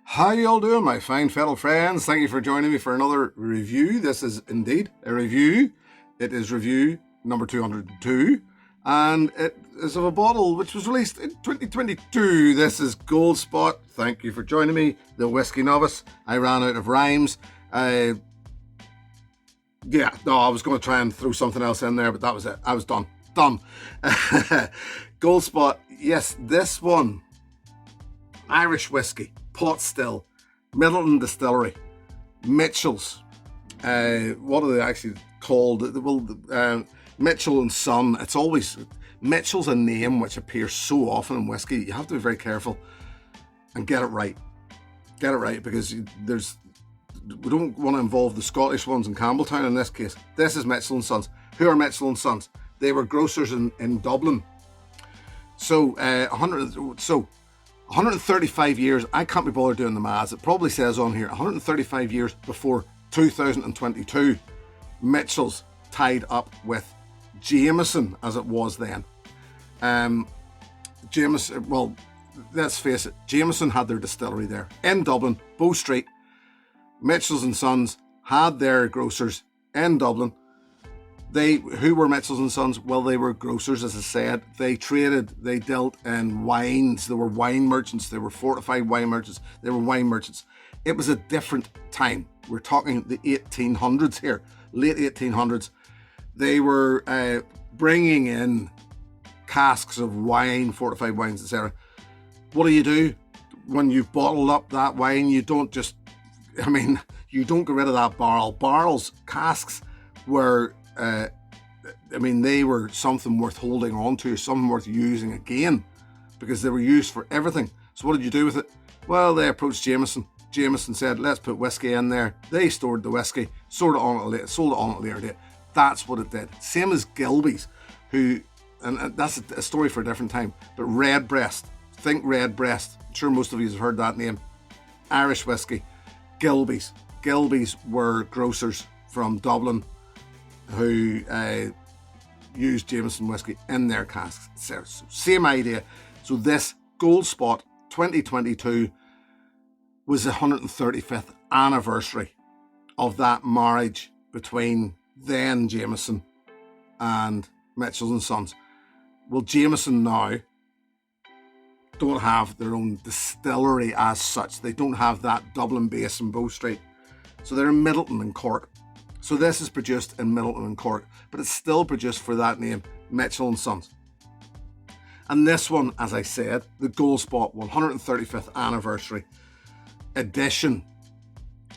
How you all doing, my fine fellow friends? Thank you for joining me for another review. This is indeed a review. It is review number 202, and it is of a bottle which was released in 2022. This is Gold Spot. Thank you for joining me, the Whiskey Novice. I ran out of rhymes. I was going to try and throw something else in there, but that was it. I was done. Gold Spot. Yes, this one. Irish whiskey. Pot still. Midleton distillery. Mitchell's. What are they actually called? Well, Mitchell and Son. It's always... Mitchell's a name which appears so often in whiskey. You have to be very careful and get it right. Get it right, because we don't want to involve the Scottish ones in Campbelltown in this case. This is Mitchell and Sons. Who are Mitchell and Sons? They were grocers in Dublin. So 135 years. I can't be bothered doing the maths. It probably says on here 135 years before 2022. Mitchell's tied up with Jameson as it was then. Jameson. Well, let's face it. Jameson had their distillery there in Dublin, Bow Street. Mitchell's and Sons had their grocers in Dublin. Who were Mitchell's and Sons? Well, they were grocers, as I said. They traded, they dealt in wines. They were wine merchants. They were fortified wine merchants. They were wine merchants. It was a different time. We're talking the 1800s here, late 1800s. They were bringing in casks of wine, fortified wines, etc. What do? When you've bottled up that wine, you don't just, you don't get rid of that barrel. Barrels, casks were... they were something worth holding on to, something worth using again, because they were used for everything. So what did you do with it? Well, they approached Jameson. Jameson said, let's put whiskey in there. They stored the whiskey, sold it on at a later date. That's what it did. Same as Gilbey's, and that's a story for a different time, but Redbreast, think Redbreast. I'm sure most of you have heard that name. Irish whiskey. Gilbey's. Gilbey's were grocers from Dublin who used Jameson whiskey in their casks. So, same idea. So this Gold Spot 2022 was the 135th anniversary of that marriage between then Jameson and Mitchell and Sons. Well, Jameson now don't have their own distillery as such. They don't have that Dublin base in Bow Street. So they're in Midleton in Cork. So this is produced in Midleton and Cork, but it's still produced for that name, Mitchell and Sons. And this one, as I said, the Gold Spot 135th anniversary edition,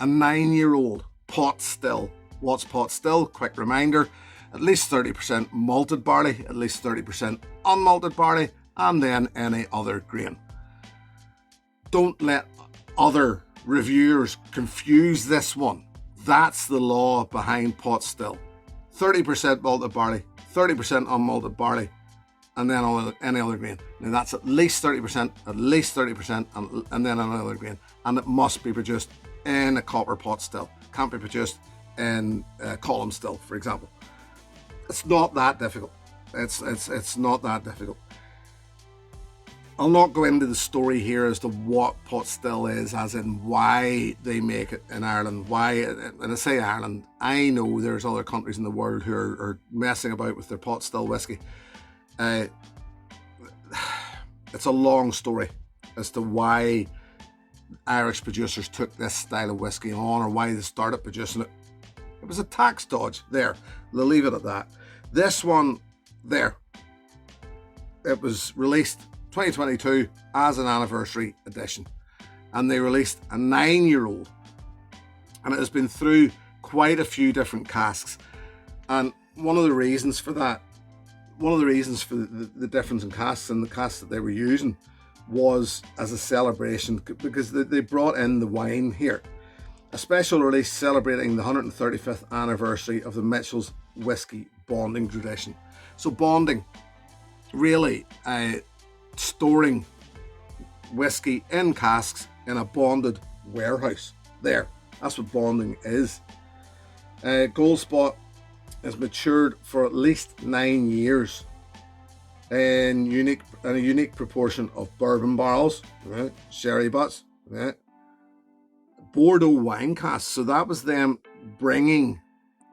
a 9-year-old pot still. What's pot still? Quick reminder, at least 30% malted barley, at least 30% unmalted barley, and then any other grain. Don't let other reviewers confuse this one. That's the law behind pot still. 30% malted barley, 30% unmalted barley, and then any other grain. Now that's at least 30%, and then another grain. And it must be produced in a copper pot still. Can't be produced in a column still, for example. It's not that difficult. It's not that difficult. I'll not go into the story here as to what pot still is, as in why they make it in Ireland. Why, and I say Ireland, I know there's other countries in the world who are messing about with their pot still whiskey. It's a long story as to why Irish producers took this style of whiskey on, or why they started producing it. It was a tax dodge there. They'll leave it at that. This one there, it was released 2022 as an anniversary edition, and they released a 9-year-old, and it has been through quite a few different casks. And one of the reasons for that, the difference in casks and the casks that they were using, was as a celebration, because they brought in the wine here. A special release celebrating the 135th anniversary of the Mitchell's whiskey bonding tradition. So bonding, really storing whiskey in casks in a bonded warehouse. There, that's what bonding is. Gold Spot is matured for at least 9 years in a unique proportion of bourbon barrels, right? Sherry butts, right? Bordeaux wine casks. So that was them bringing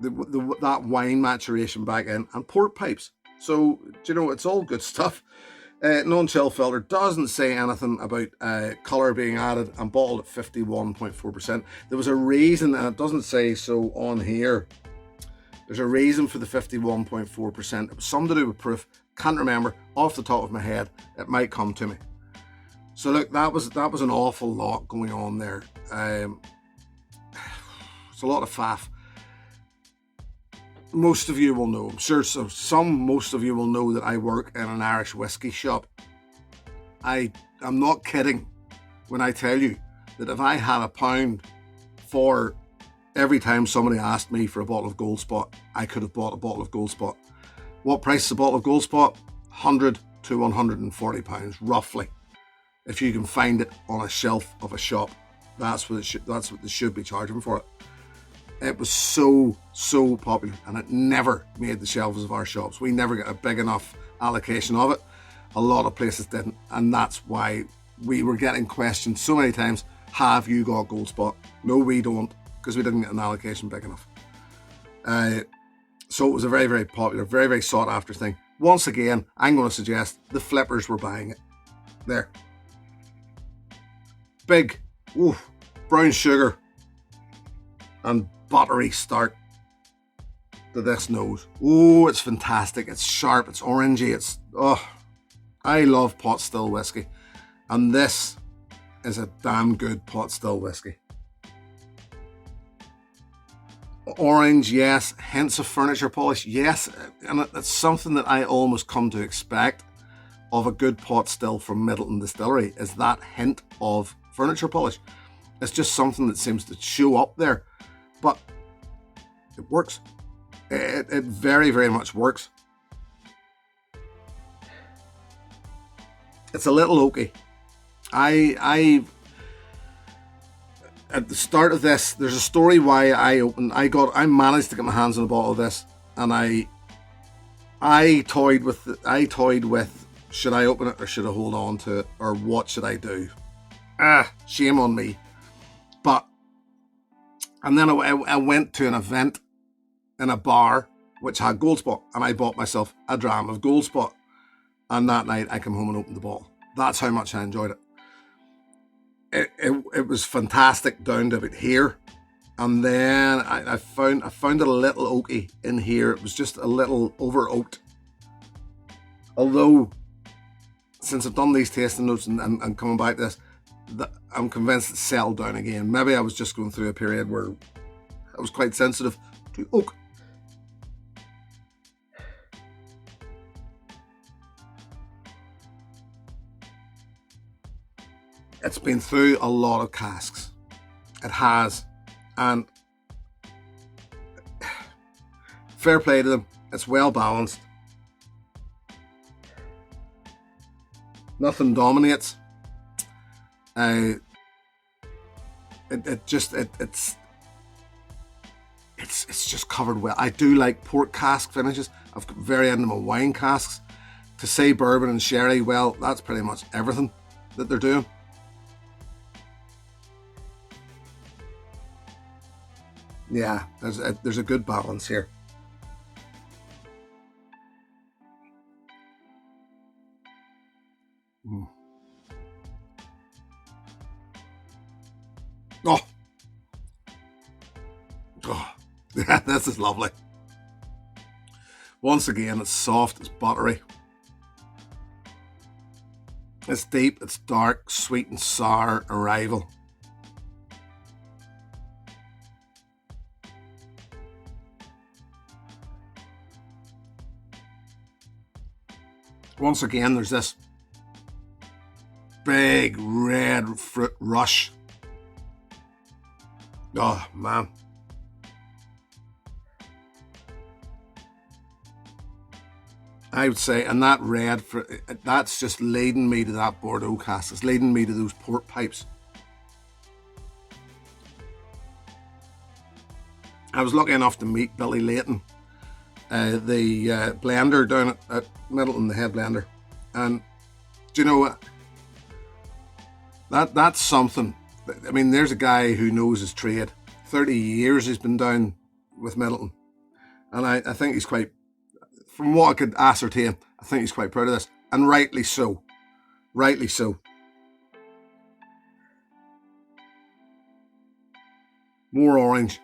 that wine maturation back in, and port pipes. So, it's all good stuff. Non-chill filter doesn't say anything about colour being added, and bottled at 51.4%. There was a reason, and it doesn't say so on here. There's a reason for the 51.4%. It was something to do with proof. Can't remember off the top of my head. It might come to me. So look, that was an awful lot going on there. It's a lot of faff. Most of you will know, I'm sure most of you will know that I work in an Irish whiskey shop. I'm not kidding when I tell you that if I had £1 for every time somebody asked me for a bottle of Gold Spot, I could have bought a bottle of Gold Spot. What price is a bottle of Gold Spot? £100 to £140, roughly. If you can find it on a shelf of a shop, that's what they should be charging for it. It was so popular, and it never made the shelves of our shops. We never got a big enough allocation of it. A lot of places didn't, and that's why we were getting questioned so many times, have you got Gold Spot? No, we don't, because we didn't get an allocation big enough. So it was a very, very popular, very, very sought after thing. Once again, I'm going to suggest the flippers were buying it. There. Big, brown sugar and buttery start to this nose. Oh, it's fantastic. It's sharp. It's orangey. I love pot still whiskey, and this is a damn good pot still whiskey. Orange, yes. Hints of furniture polish, yes. And it's something that I almost come to expect of a good pot still from Midleton Distillery, is that hint of furniture polish. It's just something that seems to show up there. But it works. It very, very much works. It's a little oaky. I at the start of this, there's a story why I managed to get my hands on a bottle of this, and I toyed with should I open it or should I hold on to it, or what should I do? Shame on me. And then I went to an event in a bar which had Gold Spot, and I bought myself a dram of Gold Spot. And that night I came home and opened the bottle. That's how much I enjoyed it. It was fantastic down to about here, and then I found it a little oaky in here. It was just a little over oaked. Although, since I've done these tasting notes and coming back to this, I'm convinced it's settled down again. Maybe I was just going through a period where I was quite sensitive to oak. It's been through a lot of casks. It has. And fair play to them. It's well balanced. Nothing dominates. It's just covered well. I do like port cask finishes. I've got very into my wine casks. To say bourbon and sherry, well, that's pretty much everything that they're doing. Yeah, there's a good balance here. Oh, yeah, this is lovely. Once again, it's soft, it's buttery. It's deep, it's dark, sweet and sour arrival. Once again, there's this big red fruit rush. Oh, man. I would say, and that red, that's just leading me to that Bordeaux cask. It's leading me to those port pipes. I was lucky enough to meet Billy Layton the blender down at Midleton, the head blender. And do you know what? That's something. I mean, there's a guy who knows his trade. 30 years he's been down with Midleton. And I think he's quite, from what I could ascertain, I think he's quite proud of this. And rightly so. Rightly so. More orange.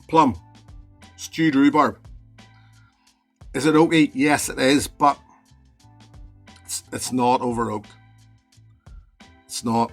Plum. Stewed rhubarb. Is it oaky? Yes, it is, but it's not over oaked. It's not.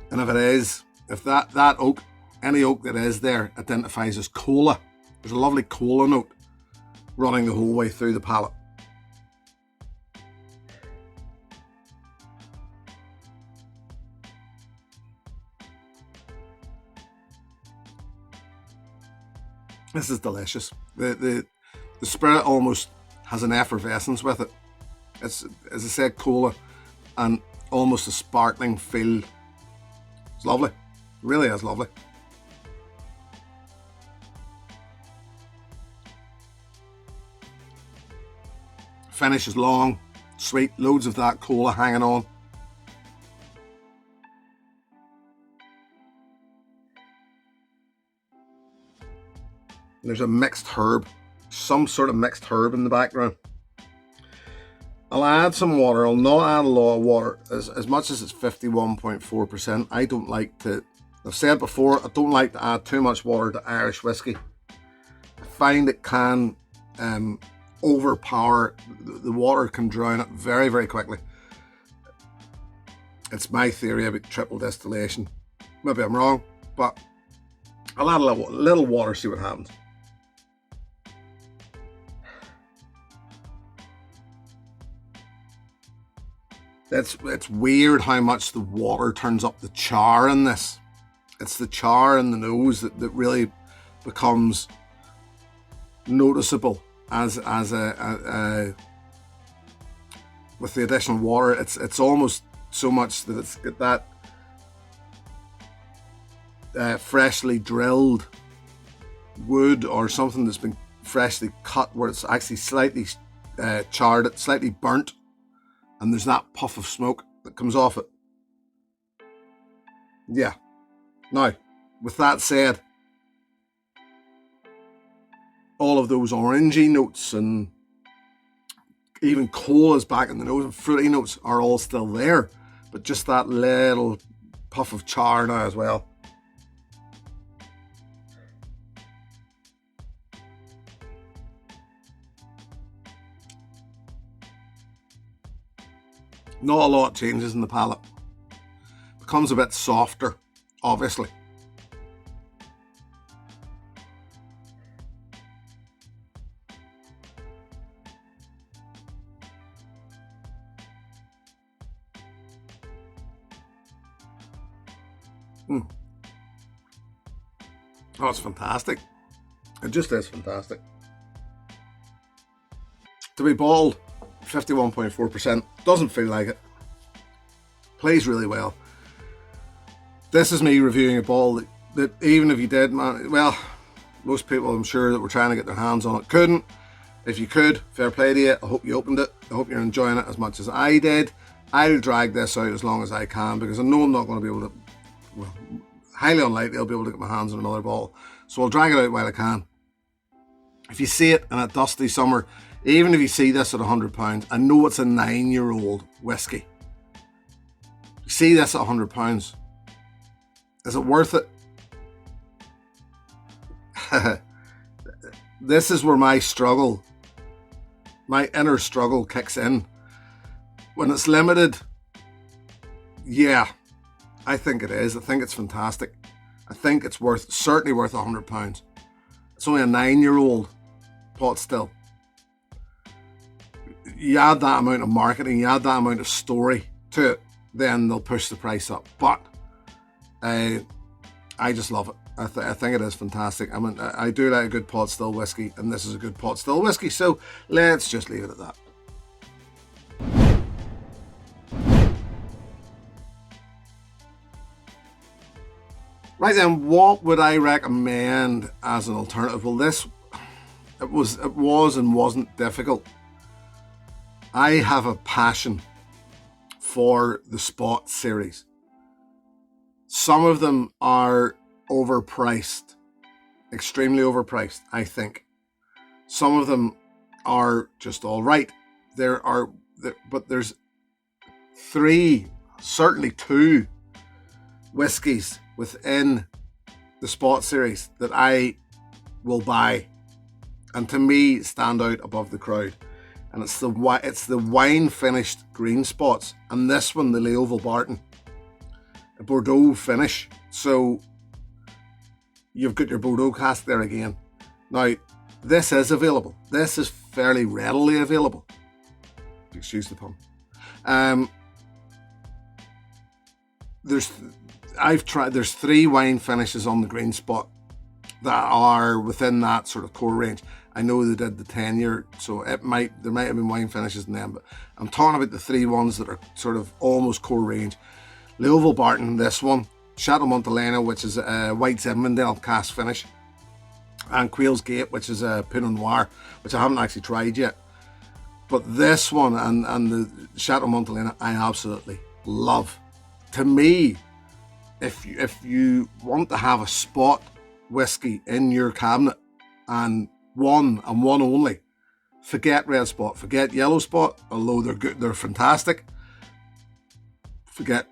And if it is, if that oak, any oak that is there identifies as cola, there's a lovely cola note running the whole way through the palate. This is delicious. The spirit almost has an effervescence with it. It's, as I said, cola and almost a sparkling feel. It's lovely. It really is lovely. Finish is long, sweet, loads of that cola hanging on. There's a mixed herb, some sort of mixed herb in the background. I'll add some water. I'll not add a lot of water. As much as it's 51.4%, I don't like to, I've said before, I don't like to add too much water to Irish whiskey. I find it can overpower, the water can drown it very, very quickly. It's my theory about triple distillation. Maybe I'm wrong, but I'll add a little water, see what happens. It's weird how much the water turns up the char in this. It's the char in the nose that really becomes noticeable as a with the additional water. It's almost so much that it's got that freshly drilled wood or something that's been freshly cut, where it's actually slightly charred, slightly burnt. And there's that puff of smoke that comes off it. Yeah. Now, with that said, all of those orangey notes and even cola's back in the nose and fruity notes are all still there. But just that little puff of char now as well. Not a lot changes in the palate. Becomes a bit softer, obviously. Oh, it's fantastic. It just is fantastic. To be bald, 51.4%, doesn't feel like it. Plays really well. This is me reviewing a ball that even if you did, man, well, most people I'm sure that were trying to get their hands on it couldn't. If you could, fair play to you. I hope you opened it. I hope you're enjoying it as much as I did. I'll drag this out as long as I can because I know I'm not going to be able to, well, highly unlikely I'll be able to get my hands on another bottle. So I'll drag it out while I can. If you see it in a dusty summer, even if you see this at £100, I know it's a 9-year-old whiskey. You see this at £100, is it worth it? This is where my struggle, my inner struggle kicks in. When it's limited, yeah, I think it is. I think it's fantastic. I think it's certainly worth £100. It's only a 9-year-old pot still. You add that amount of marketing, you add that amount of story to it, then they'll push the price up. But I just love it. I think it is fantastic. I mean, I do like a good pot still whiskey, and this is a good pot still whiskey. So let's just leave it at that. Right then, what would I recommend as an alternative? Well, it was and wasn't difficult. I have a passion for the Spot series. Some of them are overpriced, extremely overpriced, I think. Some of them are just all right. But there's three, certainly two whiskies within the Spot series that I will buy, and to me stand out above the crowd. And it's the wine finished green spots, and this one, the Leoville Barton, a Bordeaux finish. So you've got your Bordeaux cask there again. Now, this is available. This is fairly readily available. Excuse the pun. There's three wine finishes on the green spot that are within that sort of core range. I know they did the 10-year, so there might have been wine finishes in them, but I'm talking about the three ones that are sort of almost core range. Leoville Barton, this one, Chateau Montelena, which is a white Zinfandel cask finish, and Quail's Gate, which is a Pinot Noir, which I haven't actually tried yet. But this one and the Chateau Montelena, I absolutely love. To me, if you want to have a Spot whiskey in your cabinet, and one only, forget Red Spot, forget Yellow Spot, although they're good, they're fantastic. Forget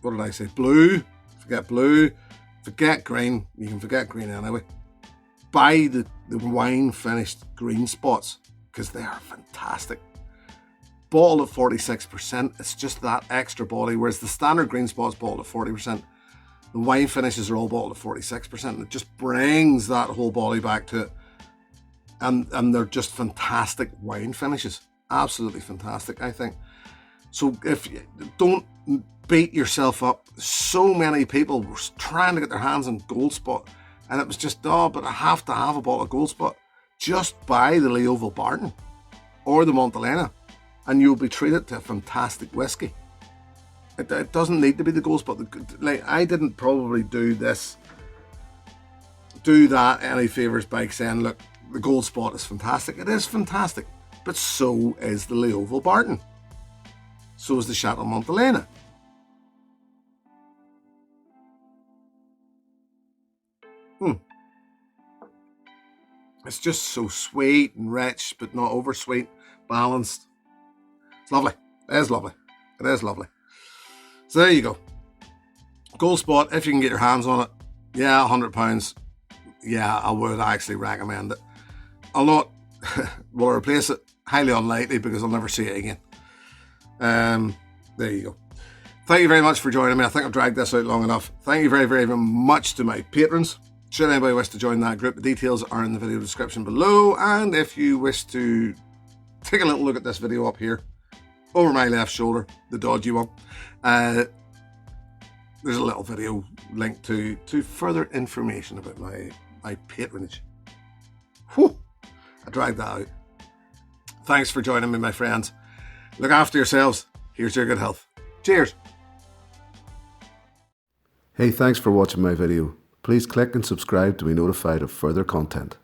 what did I say? Blue. Forget blue. Forget green. You can forget green anyway. Buy the wine finished green spots, because they are fantastic. Bottled at 46%, it's just that extra body, whereas the standard green spot's bottled at 40%. The wine finishes are all bottled at 46%. It just brings that whole body back to it. And they're just fantastic wine finishes. Absolutely fantastic, I think. So if you don't beat yourself up, so many people were trying to get their hands on Gold Spot, and it was just, but I have to have a bottle of Gold Spot. Just buy the Leoville Barton or the Montelena, and you'll be treated to a fantastic whiskey. It doesn't need to be the Gold Spot. Like, I didn't probably do that any favours by saying, look, the Gold Spot is fantastic. It is fantastic, but so is the Leoville Barton. So is the Chateau Montelena. It's just so sweet and rich, but not over sweet, balanced. It's lovely. It is lovely. It is lovely. So there you go. Gold Spot, if you can get your hands on it, yeah, £100. Yeah, I would actually recommend it. I'll not, will I replace it? Highly unlikely, because I'll never see it again. There you go. Thank you very much for joining me. I think I've dragged this out long enough. Thank you very, very, very much to my patrons. Should anybody wish to join that group, the details are in the video description below. And if you wish to take a little look at this video up here, over my left shoulder, the dodgy one, there's a little video linked to further information about my patronage. Whew, I dragged that out. Thanks for joining me, my friends. Look after yourselves. Here's your good health. Cheers. Hey, thanks for watching my video. Please click and subscribe to be notified of further content.